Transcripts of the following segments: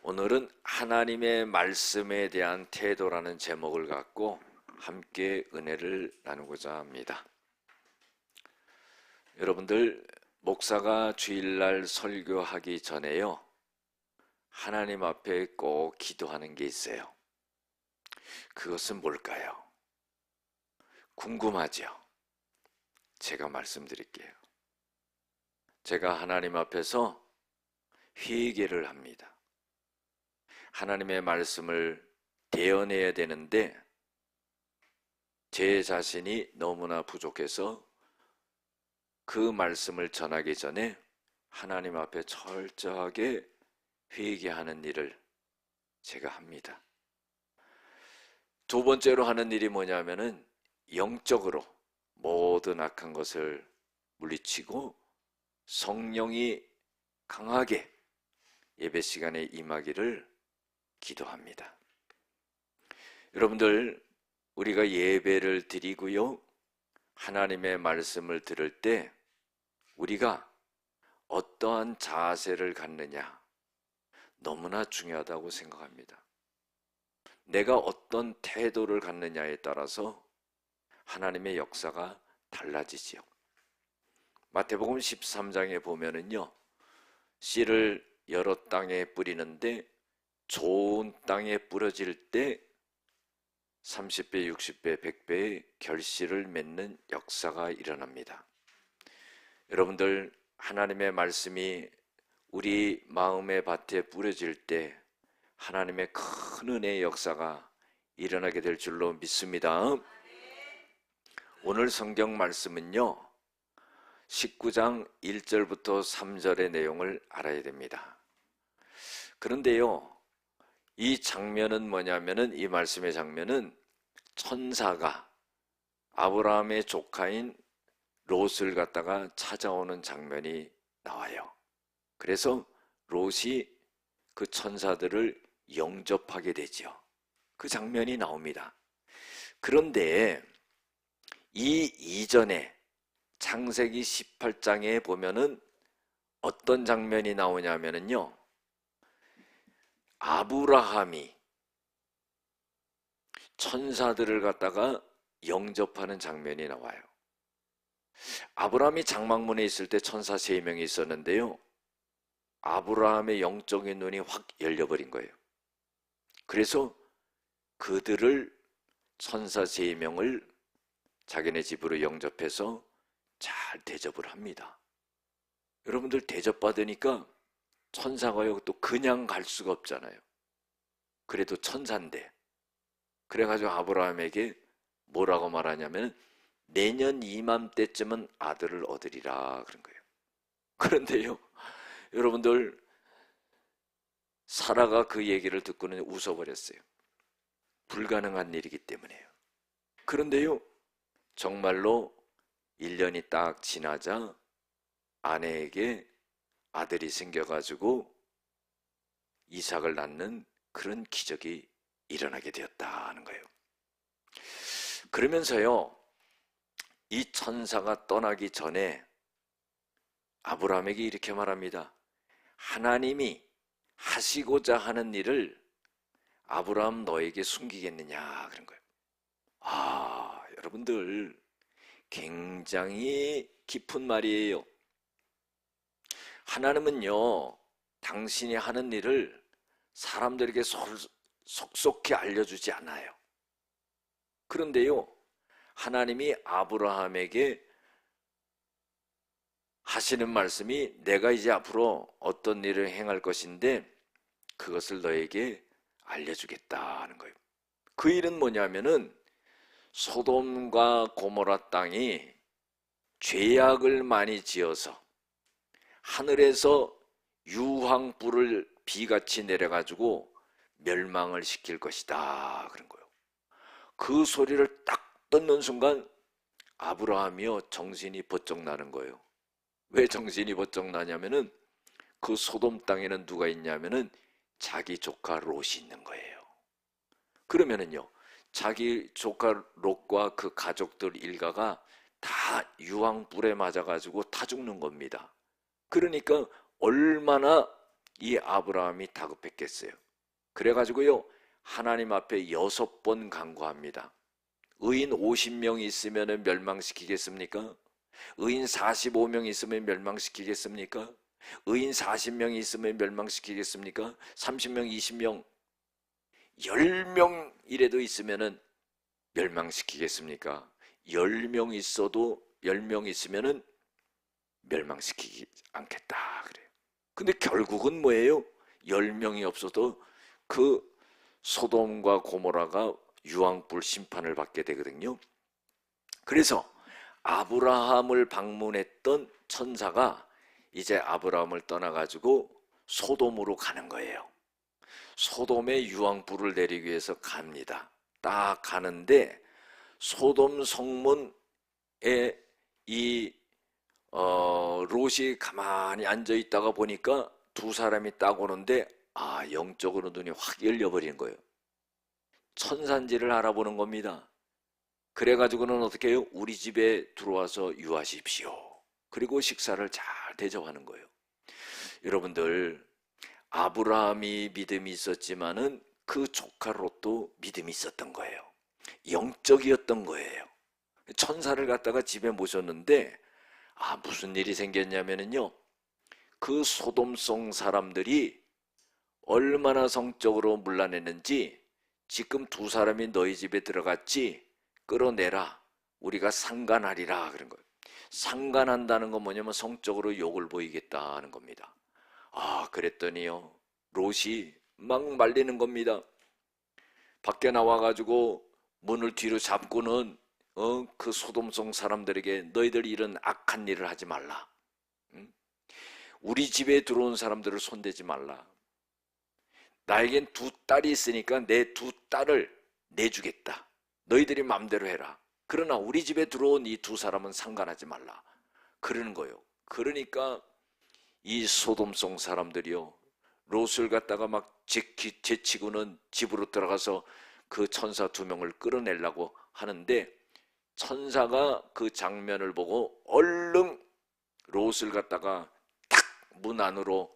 오늘은 하나님의 말씀에 대한 태도라는 제목을 갖고 함께 은혜를 나누고자 합니다. 여러분들, 목사가 주일날 설교하기 전에요, 하나님 앞에 꼭 기도하는 게 있어요. 그것은 뭘까요? 궁금하죠? 제가 말씀드릴게요. 제가 하나님 앞에서 회개를 합니다. 하나님의 말씀을 대언해야 되는데 제 자신이 너무나 부족해서 그 말씀을 전하기 전에 하나님 앞에 철저하게 회개하는 일을 제가 합니다. 두 번째로 하는 일이 뭐냐면은 영적으로 모든 악한 것을 물리치고 성령이 강하게 예배 시간에 임하기를 기도합니다. 여러분들, 우리가 예배를 드리고요, 하나님의 말씀을 들을 때 우리가 어떠한 자세를 갖느냐 너무나 중요하다고 생각합니다. 내가 어떤 태도를 갖느냐에 따라서 하나님의 역사가 달라지지요. 마태복음 13장에 보면은요, 씨를 여러 땅에 뿌리는데 좋은 땅에 뿌려질 때 30배, 60배, 100배의 결실을 맺는 역사가 일어납니다. 여러분들, 하나님의 말씀이 우리 마음의 밭에 뿌려질 때 하나님의 큰 은혜의 역사가 일어나게 될 줄로 믿습니다. 오늘 성경 말씀은요, 19장 1절부터 3절의 내용을 알아야 됩니다. 그런데요, 이 장면은 뭐냐면은, 이 말씀의 장면은 천사가 아브라함의 조카인 롯을 갖다가 찾아오는 장면이 나와요. 그래서 롯이 그 천사들을 영접하게 되죠. 그 장면이 나옵니다. 그런데 이 이전에 창세기 18장에 보면은 어떤 장면이 나오냐면은요, 아브라함이 천사들을 갖다가 영접하는 장면이 나와요. 아브라함이 장막문에 있을 때 천사 3명이 있었는데요, 아브라함의 영적인 눈이 확 열려버린 거예요. 그래서 그들을, 천사 3명을 자기네 집으로 영접해서 잘 대접을 합니다. 여러분들, 대접받으니까 천사가요, 또 그냥 갈 수가 없잖아요. 그래도 천사인데. 그래가지고 아브라함에게 뭐라고 말하냐면, 내년 이맘때쯤은 아들을 얻으리라 그런 거예요. 그런데요, 여러분들, 사라가 그 얘기를 듣고는 웃어버렸어요. 불가능한 일이기 때문에요. 그런데요, 정말로 1년이 딱 지나자 아내에게 아들이 생겨가지고 이삭을 낳는 그런 기적이 일어나게 되었다는 거예요. 그러면서요, 이 천사가 떠나기 전에 아브라함에게 이렇게 말합니다. 하나님이 하시고자 하는 일을 아브라함 너에게 숨기겠느냐 그런 거예요. 여러분들, 굉장히 깊은 말이에요. 하나님은요, 당신이 하는 일을 사람들에게 속속히 알려주지 않아요. 그런데요, 하나님이 아브라함에게 하시는 말씀이, 내가 이제 앞으로 어떤 일을 행할 것인데 그것을 너에게 알려주겠다는 거예요. 그 일은 뭐냐면은, 소돔과 고모라 땅이 죄악을 많이 지어서 하늘에서 유황불을 비같이 내려가지고 멸망을 시킬 것이다 그런 거예요. 그 소리를 딱 듣는 순간 아브라함이요, 정신이 번쩍 나는 거예요. 왜 정신이 번쩍 나냐면은, 그 소돔 땅에는 누가 있냐면은 자기 조카 롯이 있는 거예요. 그러면은요, 자기 조카 롯과 그 가족들 일가가 다 유황불에 맞아가지고 다 죽는 겁니다. 그러니까 얼마나 이 아브라함이 다급했겠어요? 그래가지고요, 하나님 앞에 6번 간구합니다. 의인 50명이 있으면 멸망시키겠습니까? 의인 45명 있으면 멸망시키겠습니까? 의인 40명이 있으면 멸망시키겠습니까? 30명, 20명, 10명이라도 있으면 멸망시키겠습니까? 10명 있어도 10명 있으면 멸망시키지 않겠다 그래요. 근데 결국은 뭐예요? 10명이 없어도 그 소돔과 고모라가 유황불 심판을 받게 되거든요. 그래서 아브라함을 방문했던 천사가 이제 아브라함을 떠나가지고 소돔으로 가는 거예요. 소돔에 유황불을 내리기 위해서 갑니다. 딱 가는데 소돔 성문에 이 롯이 가만히 앉아 있다가 보니까 두 사람이 딱 오는데 영적으로 눈이 확 열려버리는 거예요. 천산지를 알아보는 겁니다. 그래가지고는 어떻게 해요? 우리 집에 들어와서 유하십시오. 그리고 식사를 잘 대접하는 거예요. 여러분들, 아브라함이 믿음이 있었지만은 그 조카 롯도 믿음이 있었던 거예요. 영적이었던 거예요. 천사를 갖다가 집에 모셨는데 무슨 일이 생겼냐면요, 그 소돔성 사람들이 얼마나 성적으로 문란했는지 지금 두 사람이 너희 집에 들어갔지, 끌어내라, 우리가 상간하리라 그런 거예요. 상간한다는 건 뭐냐면 성적으로 욕을 보이겠다는 겁니다. 그랬더니요, 롯이 막 말리는 겁니다. 밖에 나와가지고 문을 뒤로 잡고는 그 소돔성 사람들에게 너희들 이런 악한 일을 하지 말라. 우리 집에 들어온 사람들을 손대지 말라. 나에겐 두 딸이 있으니까 내 두 딸을 내주겠다. 너희들이 마음대로 해라. 그러나 우리 집에 들어온 이 두 사람은 상관하지 말라. 그러는 거예요. 그러니까 이 소돔성 사람들이요, 롯을 갖다가 막 제치고는 집으로 들어가서 그 천사 2명을 끌어내려고 하는데, 천사가 그 장면을 보고 얼른 롯을 갖다가 탁 문 안으로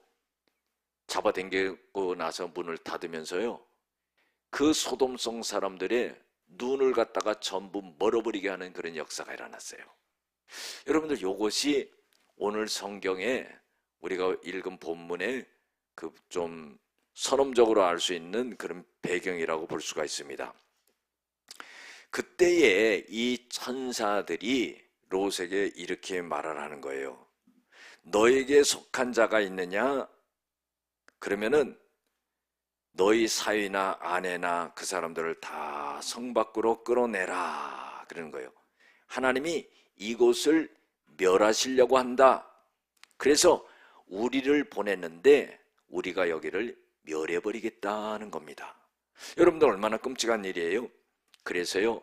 잡아당기고 나서 문을 닫으면서요, 그 소돔성 사람들의 눈을 갖다가 전부 멀어버리게 하는 그런 역사가 일어났어요. 여러분들, 이것이 오늘 성경에 우리가 읽은 본문에 그 좀 선언적으로 알 수 있는 그런 배경이라고 볼 수가 있습니다. 그때에 이 천사들이 롯에게 이렇게 말을 하는 거예요. 너에게 속한 자가 있느냐? 그러면은 너희 사위나 아내나 그 사람들을 다 성 밖으로 끌어내라 그러는 거예요. 하나님이 이곳을 멸하시려고 한다. 그래서 우리를 보냈는데 우리가 여기를 멸해버리겠다는 겁니다. 여러분들, 얼마나 끔찍한 일이에요. 그래서요,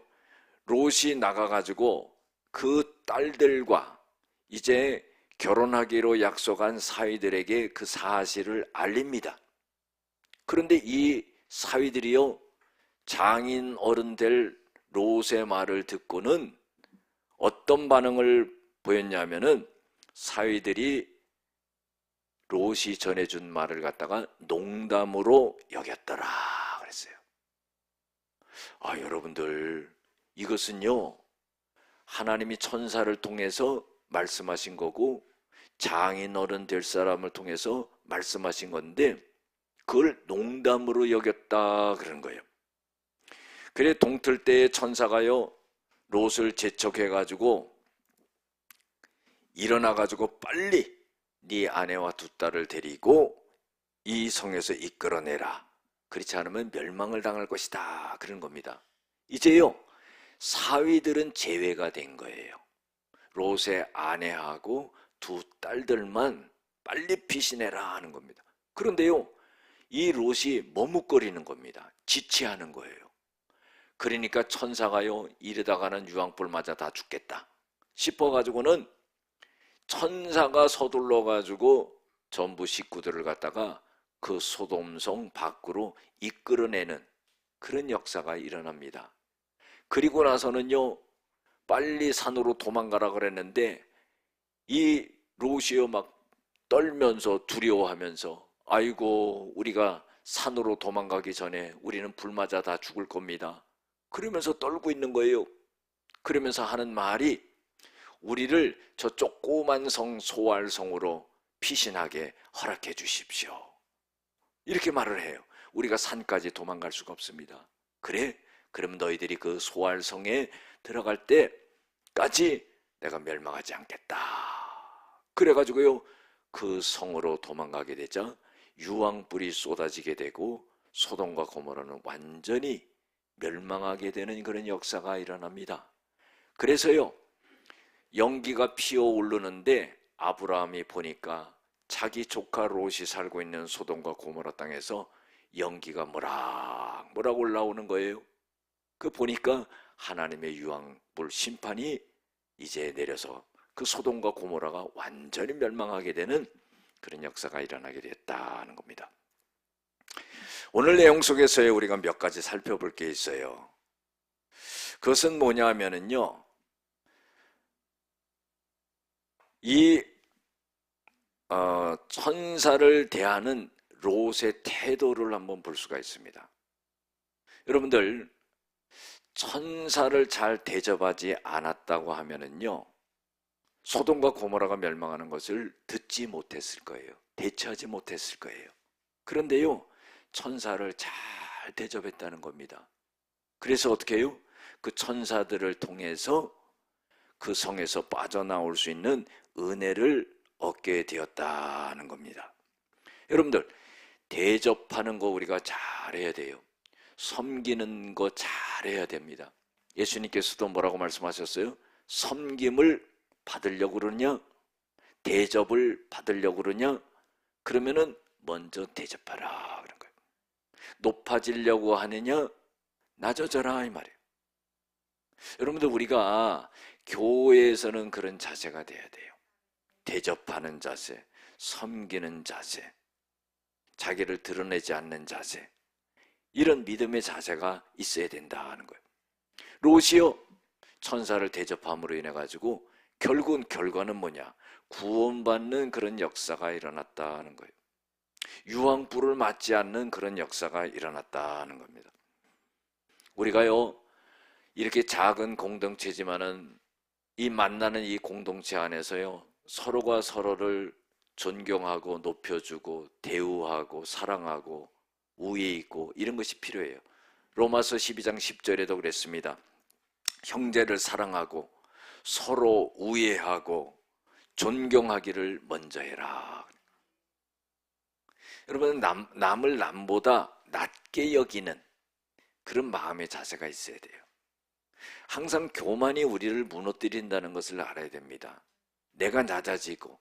롯이 나가가지고 그 딸들과 이제 결혼하기로 약속한 사위들에게 그 사실을 알립니다. 그런데 이 사위들이요, 장인 어른 될 롯의 말을 듣고는 어떤 반응을 보였냐면은, 사위들이 롯이 전해준 말을 갖다가 농담으로 여겼더라 그랬어요. 여러분들, 이것은요, 하나님이 천사를 통해서 말씀하신 거고 장인 어른 될 사람을 통해서 말씀하신 건데, 그걸 농담으로 여겼다 그런 거예요. 그래 동틀 때에 천사가요, 롯을 재촉해가지고 일어나가지고 빨리 네 아내와 두 딸을 데리고 이 성에서 이끌어내라. 그렇지 않으면 멸망을 당할 것이다 그런 겁니다. 이제요, 사위들은 제외가 된 거예요. 롯의 아내하고 두 딸들만 빨리 피신해라 하는 겁니다. 그런데요, 이 롯이 머뭇거리는 겁니다. 지체하는 거예요. 그러니까 천사가요, 이러다가는 유황불 맞아 다 죽겠다 싶어가지고는 천사가 서둘러가지고 전부 식구들을 갖다가 그 소돔성 밖으로 이끌어내는 그런 역사가 일어납니다. 그리고 나서는요, 빨리 산으로 도망가라 그랬는데 이 롯이요 막 떨면서 두려워하면서 아이고 우리가 산으로 도망가기 전에 우리는 불 맞아 다 죽을 겁니다. 그러면서 떨고 있는 거예요. 그러면서 하는 말이 우리를 저 조그만 성 소알성으로 피신하게 허락해 주십시오. 이렇게 말을 해요. 우리가 산까지 도망갈 수가 없습니다. 그래? 그럼 너희들이 그 소알성에 들어갈 때까지 내가 멸망하지 않겠다. 그래가지고요 그 성으로 도망가게 되자 유황불이 쏟아지게 되고 소돔과 고모라는 완전히 멸망하게 되는 그런 역사가 일어납니다. 그래서요 연기가 피어오르는데 아브라함이 보니까 자기 조카 롯이 살고 있는 소돔과 고모라 땅에서 연기가 모락모락 올라오는 거예요. 그 보니까 하나님의 유황불 심판이 이제 내려서 그 소돔과 고모라가 완전히 멸망하게 되는 그런 역사가 일어나게 됐다는 겁니다. 오늘 내용 속에서 우리가 몇 가지 살펴볼 게 있어요. 그것은 뭐냐 하면은요 이 천사를 대하는 롯의 태도를 한번 볼 수가 있습니다. 여러분들 천사를 잘 대접하지 않았다고 하면은요 소돔과 고모라가 멸망하는 것을 듣지 못했을 거예요. 대처하지 못했을 거예요. 그런데요 천사를 잘 대접했다는 겁니다. 그래서 어떻게 해요? 그 천사들을 통해서 그 성에서 빠져나올 수 있는 은혜를 얻게 되었다는 겁니다. 여러분들 대접하는 거 우리가 잘해야 돼요. 섬기는 거 잘해야 됩니다. 예수님께서도 뭐라고 말씀하셨어요? 섬김을 받으려고 그러냐? 대접을 받으려고 그러냐? 그러면은 먼저 대접하라 그런 거예요. 높아지려고 하느냐? 낮아져라 이 말이에요. 여러분들 우리가 교회에서는 그런 자세가 돼야 돼요. 대접하는 자세, 섬기는 자세, 자기를 드러내지 않는 자세, 이런 믿음의 자세가 있어야 된다는 거예요. 롯이요 천사를 대접함으로 인해 가지고 결국은 결과는 뭐냐? 구원받는 그런 역사가 일어났다는 거예요. 유황불을 맞지 않는 그런 역사가 일어났다는 겁니다. 우리가요 이렇게 작은 공동체지만은 이 만나는 이 공동체 안에서요 서로가 서로를 존경하고 높여주고 대우하고 사랑하고 우애 있고 이런 것이 필요해요. 로마서 12장 10절에도 그랬습니다. 형제를 사랑하고 서로 우애하고 존경하기를 먼저 해라. 여러분 남을 남보다 낮게 여기는 그런 마음의 자세가 있어야 돼요. 항상 교만이 우리를 무너뜨린다는 것을 알아야 됩니다. 내가 낮아지고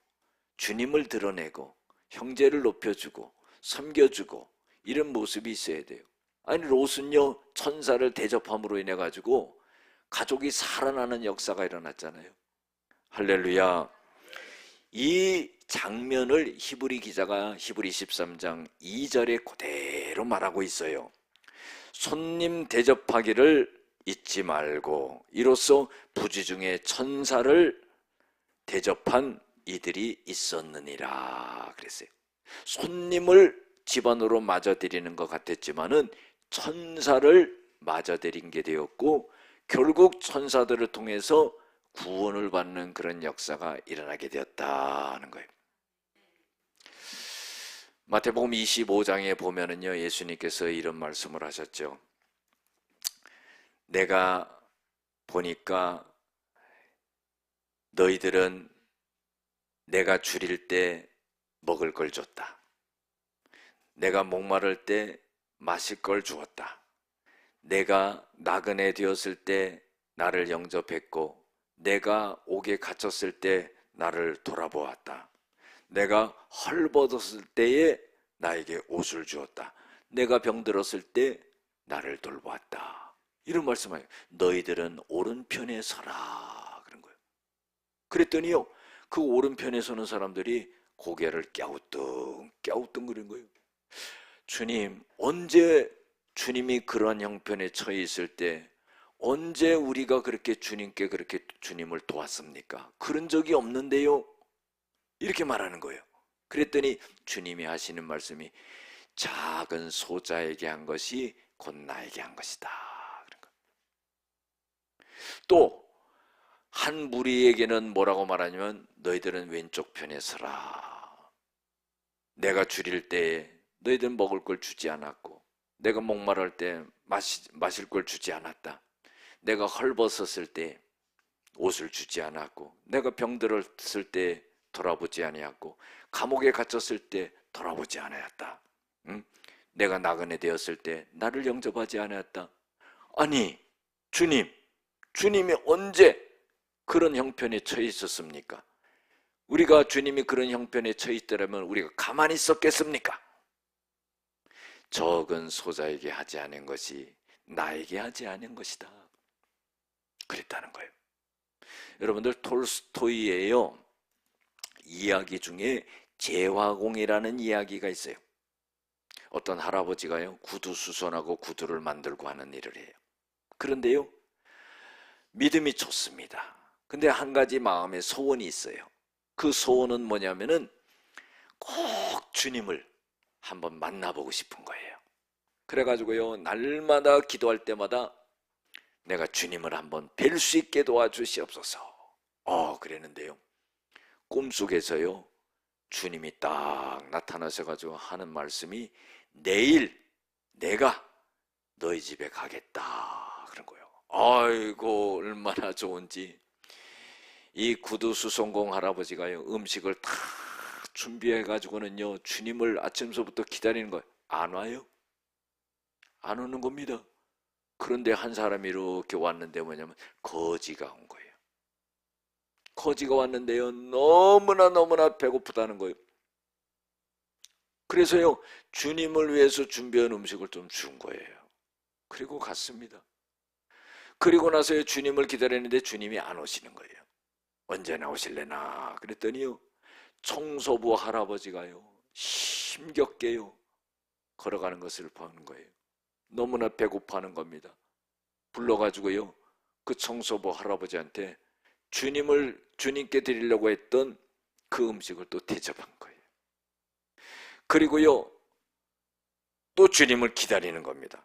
주님을 드러내고 형제를 높여주고 섬겨주고 이런 모습이 있어야 돼요. 아니 롯은요 천사를 대접함으로 인해 가지고 가족이 살아나는 역사가 일어났잖아요. 할렐루야. 이 장면을 히브리 기자가 히브리 13장 2절에 그대로 말하고 있어요. 손님 대접하기를 잊지 말고 이로써 부지 중에 천사를 대접한 이들이 있었느니라 그랬어요. 손님을 집안으로 맞아들이는 것 같았지만은 천사를 맞아들인 게 되었고 결국 천사들을 통해서 구원을 받는 그런 역사가 일어나게 되었다는 거예요. 마태복음 25장에 보면은요 예수님께서 이런 말씀을 하셨죠. 내가 보니까 너희들은 내가 줄일 때 먹을 걸 줬다. 내가 목마를 때 마실 걸 주었다. 내가 나그네 되었을 때 나를 영접했고 내가 옥에 갇혔을 때 나를 돌아보았다. 내가 헐벗었을 때에 나에게 옷을 주었다. 내가 병들었을 때 나를 돌보았다. 이런 말씀을 해요. 너희들은 오른편에 서라 그런 거예요. 그랬더니요 그 오른편에 서는 사람들이 고개를 갸우뚱거리는 거예요. 주님, 언제 주님이 그러한 형편에 처해 있을 때 언제 우리가 그렇게 주님께 그렇게 주님을 도왔습니까? 그런 적이 없는데요. 이렇게 말하는 거예요. 그랬더니 주님이 하시는 말씀이 작은 소자에게 한 것이 곧 나에게 한 것이다. 또 한 무리에게는 뭐라고 말하냐면 너희들은 왼쪽 편에 서라. 내가 줄일 때 너희들은 먹을 걸 주지 않았고, 내가 목마를 때 마실 걸 주지 않았다. 내가 헐벗었을 때 옷을 주지 않았고, 내가 병들었을 때 돌아보지 아니었고, 감옥에 갇혔을 때 돌아보지 않았다. 응? 내가 나그네 되었을 때 나를 영접하지 않았다. 아니, 주님이 언제 그런 형편에 처해 있었습니까? 우리가 주님이 그런 형편에 처해 있더라면 우리가 가만히 있었겠습니까? 적은 소자에게 하지 않은 것이 나에게 하지 않은 것이다. 그랬다는 거예요. 여러분들, 톨스토이의 이야기 중에 제화공이라는 이야기가 있어요. 어떤 할아버지가요, 구두 수선하고 구두를 만들고 하는 일을 해요. 그런데요, 믿음이 좋습니다. 근데 한 가지 마음에 소원이 있어요. 그 소원은 뭐냐면은 꼭 주님을 한번 만나보고 싶은 거예요. 그래가지고요, 날마다 기도할 때마다 내가 주님을 한번 뵐 수 있게 도와주시옵소서. 그랬는데요, 꿈속에서요, 주님이 딱 나타나셔가지고 하는 말씀이 내일 내가 너희 집에 가겠다 그런 거예요. 아이고, 얼마나 좋은지. 이 구두수선공 할아버지가요, 음식을 다 준비해가지고는요, 주님을 아침서부터 기다리는 거예요. 안 와요? 안 오는 겁니다. 그런데 한 사람이 이렇게 왔는데 뭐냐면 거지가 온 거예요. 거지가 왔는데요, 너무나 배고프다는 거예요. 그래서요, 주님을 위해서 준비한 음식을 좀 준 거예요. 그리고 갔습니다. 그리고 나서요, 주님을 기다리는데 주님이 안 오시는 거예요. 언제 나오실래나 그랬더니요, 청소부 할아버지가요, 힘겹게요 걸어가는 것을 보는 거예요. 너무나 배고파하는 겁니다. 불러가지고요, 그 청소부 할아버지한테 주님께 드리려고 했던 그 음식을 또 대접한 거예요. 그리고요, 또 주님을 기다리는 겁니다.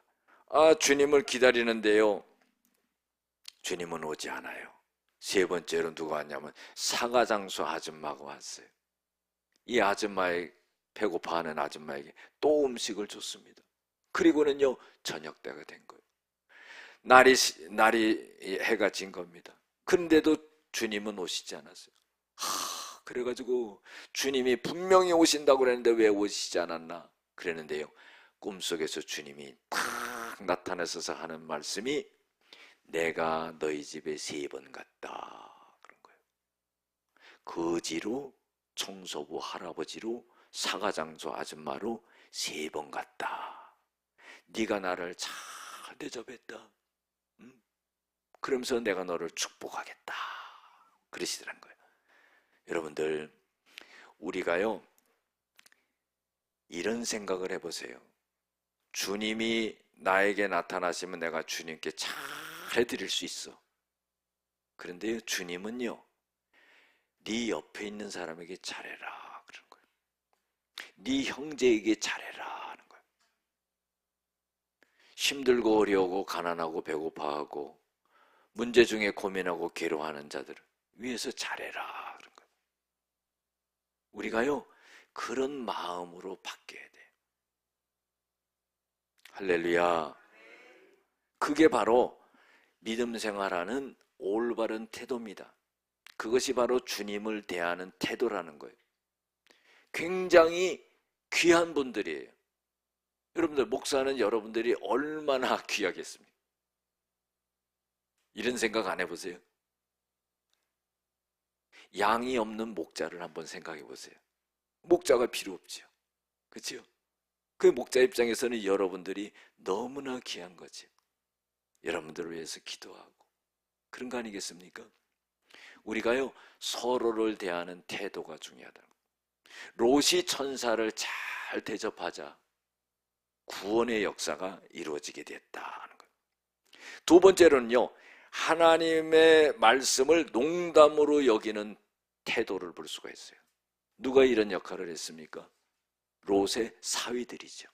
주님을 기다리는데요, 주님은 오지 않아요. 세 번째로 누가 왔냐면 사과장수 아줌마가 왔어요. 이 배고파하는 아줌마에게 또 음식을 줬습니다. 그리고는요, 저녁 때가 된 거예요. 날이 해가 진 겁니다. 그런데도 주님은 오시지 않았어요. 그래가지고 주님이 분명히 오신다고 그랬는데 왜 오시지 않았나 그랬는데요, 꿈속에서 주님이 탁 나타나셔서 하는 말씀이 내가 너희 집에 3번 갔다 그런 거예요. 거지로, 청소부 할아버지로, 사과장수 아줌마로 3번 갔다. 네가 나를 잘 대접했다. 그러면서 내가 너를 축복하겠다 그러시더란 거예요. 여러분들, 우리가요, 이런 생각을 해보세요. 주님이 나에게 나타나시면 내가 주님께 잘 해드릴 수 있어. 그런데요, 주님은요, 네 옆에 있는 사람에게 잘해라 그런 거예요. 네 형제에게 잘해라 하는 거예요. 힘들고 어려우고 가난하고 배고파하고 문제 중에 고민하고 괴로워하는 자들을 위해서 잘해라 그런 거예요. 우리가요, 그런 마음으로 바뀌어야 돼요. 할렐루야. 그게 바로 믿음 생활하는 올바른 태도입니다. 그것이 바로 주님을 대하는 태도라는 거예요. 굉장히 귀한 분들이에요. 여러분들, 목사는 여러분들이 얼마나 귀하겠습니까? 이런 생각 안 해보세요? 양이 없는 목자를 한번 생각해 보세요. 목자가 필요 없죠. 그렇죠? 그 목자 입장에서는 여러분들이 너무나 귀한 거죠. 여러분들을 위해서 기도하고 그런 거 아니겠습니까? 우리가요, 서로를 대하는 태도가 중요하다. 롯이 천사를 잘 대접하자 구원의 역사가 이루어지게 됐다는 거예요. 두 번째로는요, 하나님의 말씀을 농담으로 여기는 태도를 볼 수가 있어요. 누가 이런 역할을 했습니까? 롯의 사위들이죠.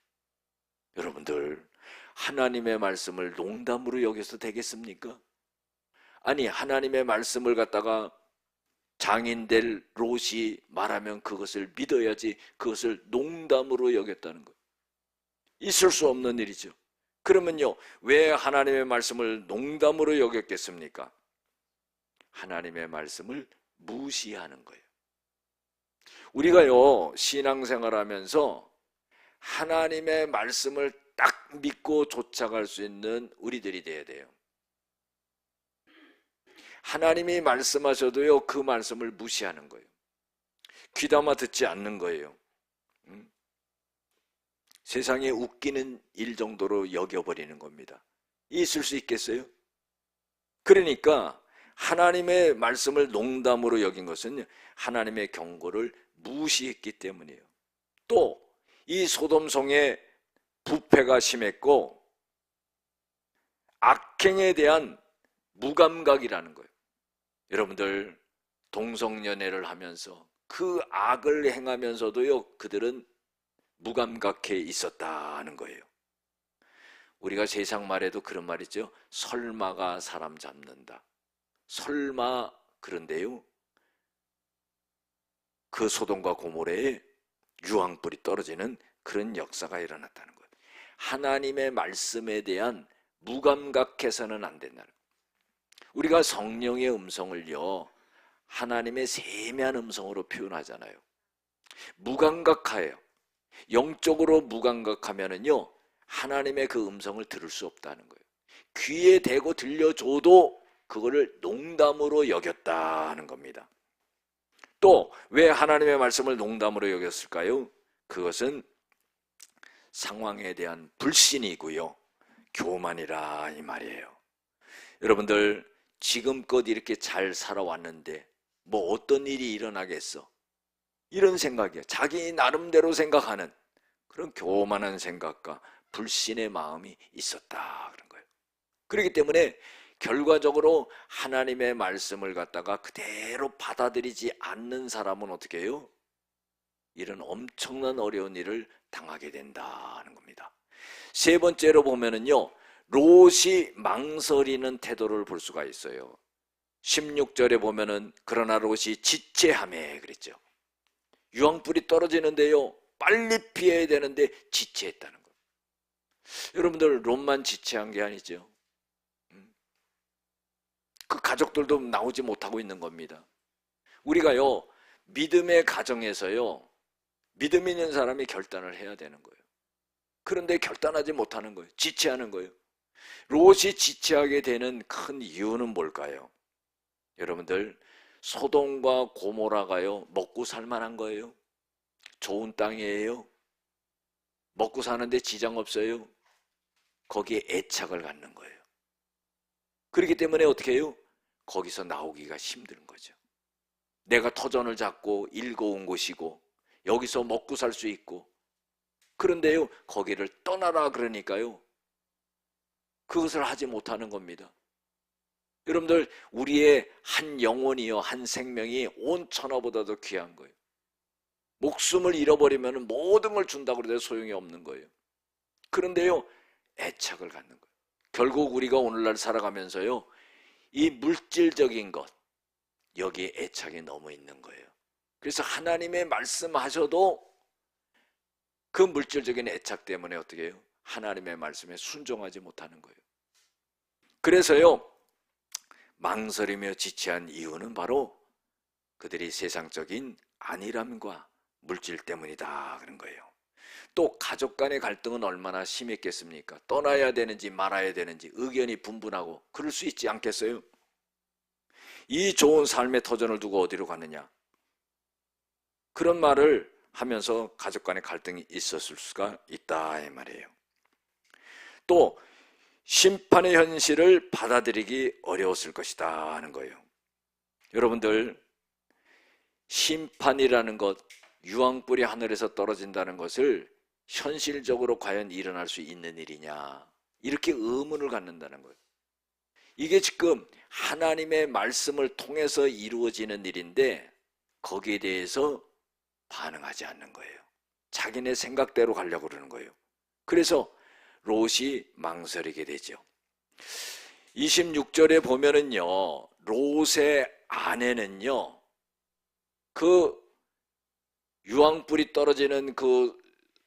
여러분들, 하나님의 말씀을 농담으로 여겨서 되겠습니까? 아니, 하나님의 말씀을 갖다가 장인될 롯이 말하면 그것을 믿어야지 그것을 농담으로 여겼다는 거예요. 있을 수 없는 일이죠. 그러면요, 왜 하나님의 말씀을 농담으로 여겼겠습니까? 하나님의 말씀을 무시하는 거예요. 우리가요, 신앙생활 하면서 하나님의 말씀을 딱 믿고 쫓아갈 수 있는 우리들이 돼야 돼요. 하나님이 말씀하셔도요, 그 말씀을 무시하는 거예요. 귀담아 듣지 않는 거예요. 세상에 웃기는 일 정도로 여겨버리는 겁니다. 있을 수 있겠어요? 그러니까 하나님의 말씀을 농담으로 여긴 것은 하나님의 경고를 무시했기 때문이에요. 또 이 소돔성의 부패가 심했고 악행에 대한 무감각이라는 거예요. 여러분들, 동성연애를 하면서 그 악을 행하면서도요, 그들은 무감각해 있었다는 거예요. 우리가 세상 말에도 그런 말 있죠. 설마가 사람 잡는다. 설마. 그런데요, 그 소돔과 고모라에 유황불이 떨어지는 그런 역사가 일어났다는 거예요. 하나님의 말씀에 대한 무감각해서는 안 된다는 거예요. 우리가 성령의 음성을요, 하나님의 세미한 음성으로 표현하잖아요. 무감각해요. 영적으로 무감각하면은요, 하나님의 그 음성을 들을 수 없다는 거예요. 귀에 대고 들려줘도 그거를 농담으로 여겼다는 겁니다. 또 왜 하나님의 말씀을 농담으로 여겼을까요? 그것은 상황에 대한 불신이고요, 교만이라 이 말이에요. 여러분들, 지금껏 이렇게 잘 살아왔는데 뭐 어떤 일이 일어나겠어? 이런 생각이에요. 자기 나름대로 생각하는 그런 교만한 생각과 불신의 마음이 있었다 그런 거예요. 그렇기 때문에 결과적으로 하나님의 말씀을 갖다가 그대로 받아들이지 않는 사람은 어떻게 해요? 이런 엄청난 어려운 일을 당하게 된다는 겁니다. 세 번째로 보면은요, 롯이 망설이는 태도를 볼 수가 있어요. 16절에 보면은 그러나 롯이 지체하매 그랬죠. 유황불이 떨어지는데요, 빨리 피해야 되는데 지체했다는 거예요. 여러분들, 롯만 지체한 게 아니죠. 그 가족들도 나오지 못하고 있는 겁니다. 우리가요, 믿음의 가정에서요, 믿음 있는 사람이 결단을 해야 되는 거예요. 그런데 결단하지 못하는 거예요. 지체하는 거예요. 롯이 지체하게 되는 큰 이유는 뭘까요? 여러분들, 소돔과 고모라가요, 먹고 살만한 거예요? 좋은 땅이에요? 먹고 사는데 지장 없어요? 거기에 애착을 갖는 거예요. 그렇기 때문에 어떻게 해요? 거기서 나오기가 힘든 거죠. 내가 터전을 잡고 일궈온 곳이고 여기서 먹고 살 수 있고, 그런데요, 거기를 떠나라 그러니까요, 그것을 하지 못하는 겁니다. 여러분들, 우리의 한 영혼이요, 한 생명이 온 천하보다도 귀한 거예요. 목숨을 잃어버리면 모든 걸 준다고 해도 소용이 없는 거예요. 그런데요, 애착을 갖는 거예요. 결국 우리가 오늘날 살아가면서요, 이 물질적인 것, 여기에 애착이 너무 있는 거예요. 그래서 하나님의 말씀하셔도 그 물질적인 애착 때문에 어떻게 해요? 하나님의 말씀에 순종하지 못하는 거예요. 그래서요, 망설이며 지체한 이유는 바로 그들이 세상적인 안일함과 물질 때문이다 그런 거예요. 또 가족 간의 갈등은 얼마나 심했겠습니까? 떠나야 되는지 말아야 되는지 의견이 분분하고 그럴 수 있지 않겠어요? 이 좋은 삶의 터전을 두고 어디로 가느냐, 그런 말을 하면서 가족 간의 갈등이 있었을 수가 있다 이 말이에요. 또 심판의 현실을 받아들이기 어려웠을 것이다 하는 거예요. 여러분들, 심판이라는 것, 유황불이 하늘에서 떨어진다는 것을 현실적으로 과연 일어날 수 있는 일이냐, 이렇게 의문을 갖는다는 거예요. 이게 지금 하나님의 말씀을 통해서 이루어지는 일인데 거기에 대해서 반응하지 않는 거예요. 자기네 생각대로 가려고 그러는 거예요. 그래서 롯이 망설이게 되죠. 26절에 보면은요, 롯의 아내는요, 그 유황불이 떨어지는 그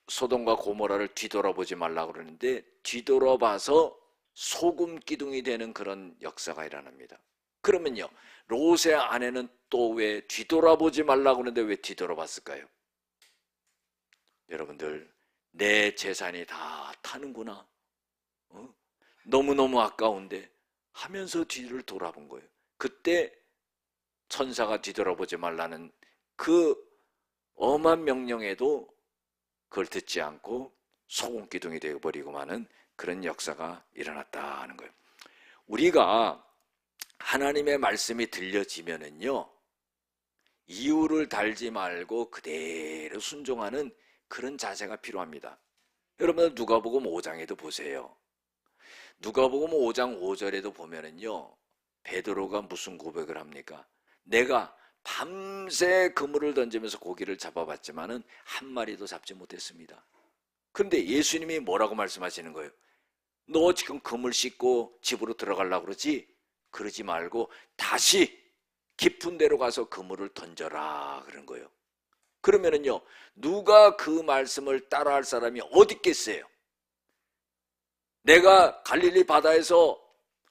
소돔과 고모라를 뒤돌아보지 말라고 그러는데 뒤돌아봐서 소금 기둥이 되는 그런 역사가 일어납니다. 그러면요, 롯의 아내는 또 왜 뒤돌아보지 말라고 그러는데 왜 뒤돌아봤을까요? 여러분들, 내 재산이 다 타는구나, 너무너무 아까운데 하면서 뒤를 돌아본 거예요. 그때 천사가 뒤돌아보지 말라는 그 엄한 명령에도 그걸 듣지 않고 소금 기둥이 되어버리고 마는 그런 역사가 일어났다 하는 거예요. 우리가 하나님의 말씀이 들려지면은요, 이유를 달지 말고 그대로 순종하는 그런 자세가 필요합니다. 여러분, 누가복음 5장에도 보세요. 누가복음 5장 5절에도 보면은요, 베드로가 무슨 고백을 합니까? 내가 밤새 그물을 던지면서 고기를 잡아봤지만은 한 마리도 잡지 못했습니다. 그런데 예수님이 뭐라고 말씀하시는 거예요? 너 지금 그물 씻고 집으로 들어가려고 그러지? 그러지 말고 다시 깊은 데로 가서 그물을 던져라 그런 거예요. 그러면은요, 누가 그 말씀을 따라할 사람이 어디 있겠어요? 내가 갈릴리 바다에서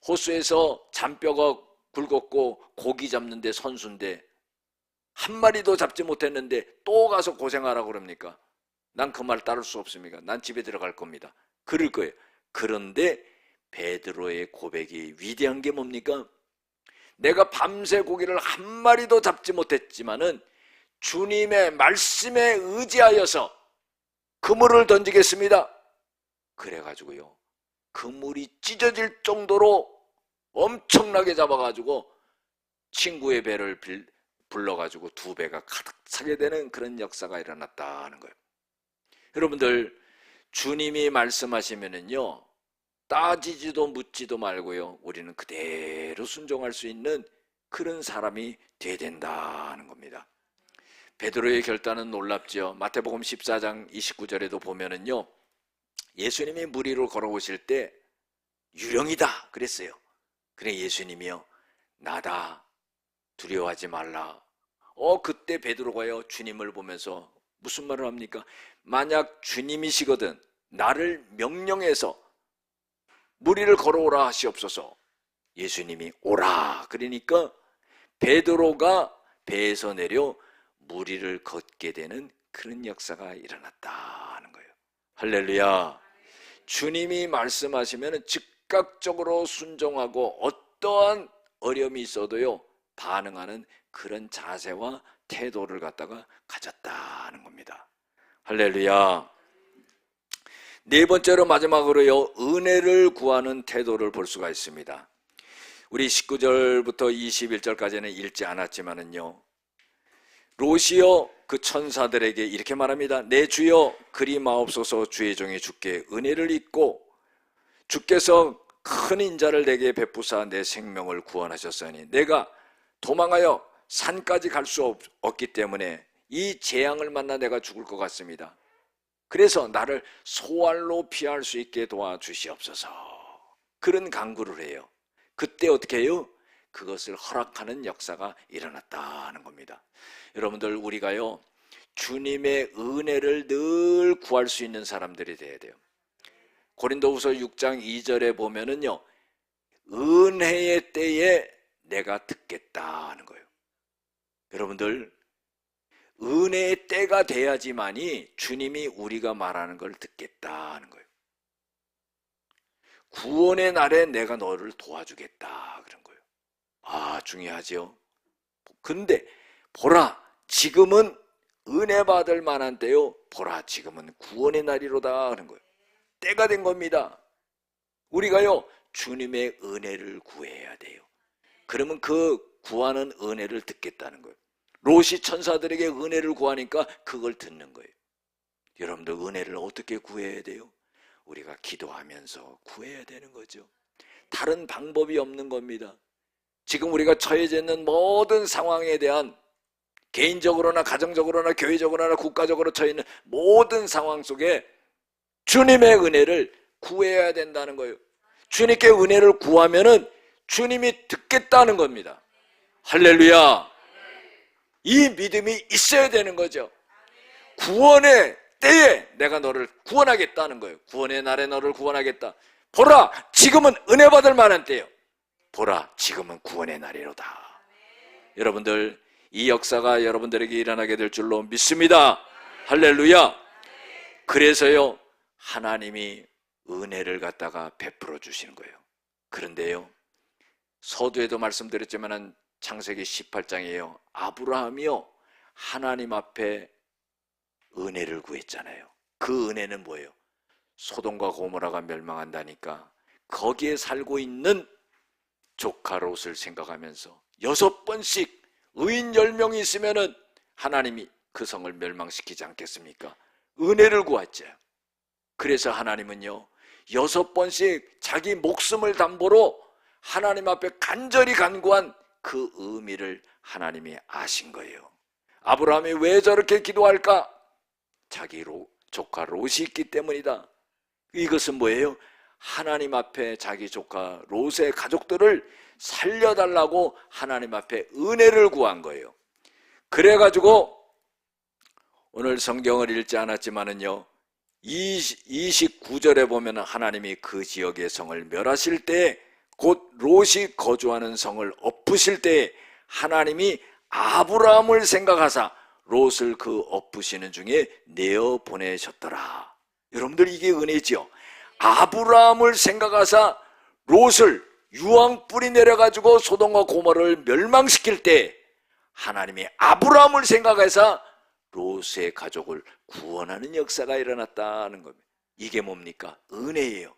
호수에서 잔뼈가 굵었고 고기 잡는데 선수인데 한 마리도 잡지 못했는데 또 가서 고생하라고 그럽니까? 난 그 말 따를 수 없습니까? 난 집에 들어갈 겁니다. 그럴 거예요. 그런데 베드로의 고백이 위대한 게 뭡니까? 내가 밤새 고기를 한 마리도 잡지 못했지만은 주님의 말씀에 의지하여서 그물을 던지겠습니다. 그래가지고요, 그물이 찢어질 정도로 엄청나게 잡아가지고 친구의 배를 불러가지고 두 배가 가득 차게 되는 그런 역사가 일어났다 하는 거예요. 여러분들, 주님이 말씀하시면은요, 따지지도 묻지도 말고요, 우리는 그대로 순종할 수 있는 그런 사람이 돼야 된다는 겁니다. 베드로의 결단은 놀랍죠. 마태복음 14장 29절에도 보면은요, 예수님이 물 위로 걸어오실 때 유령이다 그랬어요. 그래 예수님이요, 나다, 두려워하지 말라. 그때 베드로가요, 주님을 보면서 무슨 말을 합니까? 만약 주님이시거든 나를 명령해서 물 위를 걸어오라 하시옵소서. 예수님이 오라 그러니까 베드로가 배에서 내려 물 위를 걷게 되는 그런 역사가 일어났다 하는 거예요. 할렐루야. 주님이 말씀하시면 즉각적으로 순종하고 어떠한 어려움이 있어도요, 반응하는 그런 자세와 태도를 갖다가 가졌다는 겁니다. 할렐루야. 네 번째로 마지막으로요, 은혜를 구하는 태도를 볼 수가 있습니다. 우리 19절부터 21절까지는 읽지 않았지만은요, 롯이요 그 천사들에게 이렇게 말합니다. 내 주여 그리 마옵소서, 주의 종이 주께 은혜를 입고 주께서 큰 인자를 내게 베푸사 내 생명을 구원하셨으니 내가 도망하여 산까지 갈 수 없기 때문에 이 재앙을 만나 내가 죽을 것 같습니다. 그래서 나를 소알로 피할 수 있게 도와주시옵소서. 그런 간구를 해요. 그때 어떻게 해요? 그것을 허락하는 역사가 일어났다는 겁니다. 여러분들, 우리가요 주님의 은혜를 늘 구할 수 있는 사람들이 돼야 돼요. 고린도후서 6장 2절에 보면은요, 은혜의 때에 내가 듣겠다 하는 거예요. 여러분들, 은혜의 때가 돼야지만이 주님이 우리가 말하는 걸 듣겠다 하는 거예요. 구원의 날에 내가 너를 도와주겠다 그런 거예요. 중요하죠. 근데 보라, 지금은 은혜 받을 만한 때요, 보라 지금은 구원의 날이로다 하는 거예요. 때가 된 겁니다. 우리가요 주님의 은혜를 구해야 돼요. 그러면 그 구하는 은혜를 듣겠다는 거예요. 롯이 천사들에게 은혜를 구하니까 그걸 듣는 거예요. 여러분들, 은혜를 어떻게 구해야 돼요? 우리가 기도하면서 구해야 되는 거죠. 다른 방법이 없는 겁니다. 지금 우리가 처해져 있는 모든 상황에 대한 개인적으로나 가정적으로나 교회적으로나 국가적으로 처해 있는 모든 상황 속에 주님의 은혜를 구해야 된다는 거예요. 주님께 은혜를 구하면은 주님이 듣겠다는 겁니다. 할렐루야. 이 믿음이 있어야 되는 거죠. 구원의 때에 내가 너를 구원하겠다는 거예요. 구원의 날에 너를 구원하겠다. 보라, 지금은 은혜 받을 만한 때예요. 보라, 지금은 구원의 날이로다. 여러분들, 이 역사가 여러분들에게 일어나게 될 줄로 믿습니다. 할렐루야. 그래서요, 하나님이 은혜를 갖다가 베풀어 주시는 거예요. 그런데요, 서두에도 말씀드렸지만 창세기 18장이에요. 아브라함이요, 하나님 앞에 은혜를 구했잖아요. 그 은혜는 뭐예요? 소돔과 고모라가 멸망한다니까 거기에 살고 있는 조카 롯을 생각하면서 6번씩 의인 10명이 있으면은 하나님이 그 성을 멸망시키지 않겠습니까? 은혜를 구했죠. 그래서 하나님은요, 6번씩 자기 목숨을 담보로 하나님 앞에 간절히 간구한 그 의미를 하나님이 아신 거예요. 아브라함이 왜 저렇게 기도할까? 자기 조카 롯이 있기 때문이다. 이것은 뭐예요? 하나님 앞에 자기 조카 롯의 가족들을 살려달라고 하나님 앞에 은혜를 구한 거예요. 그래가지고 오늘 성경을 읽지 않았지만은요, 29절에 보면 하나님이 그 지역의 성을 멸하실 때, 곧 롯이 거주하는 성을 엎으실 때 하나님이 아브라함을 생각하사 롯을 그 엎으시는 중에 내어 보내셨더라. 여러분들, 이게 은혜지요. 아브라함을 생각하사 롯을 유황 뿌리 내려가지고 소돔과 고모라를 멸망시킬 때 하나님이 아브라함을 생각해서 롯의 가족을 구원하는 역사가 일어났다는 겁니다. 이게 뭡니까? 은혜예요.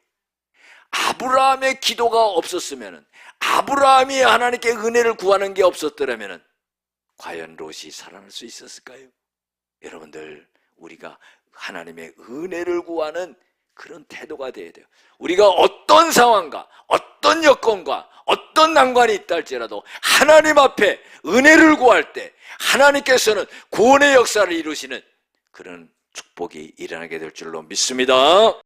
아브라함의 기도가 없었으면, 아브라함이 하나님께 은혜를 구하는 게 없었더라면 과연 롯이 살아날 수 있었을까요? 여러분들, 우리가 하나님의 은혜를 구하는 그런 태도가 되어야 돼요. 우리가 어떤 상황과 어떤 여건과 어떤 난관이 있다 할지라도 하나님 앞에 은혜를 구할 때 하나님께서는 구원의 역사를 이루시는 그런 축복이 일어나게 될 줄로 믿습니다.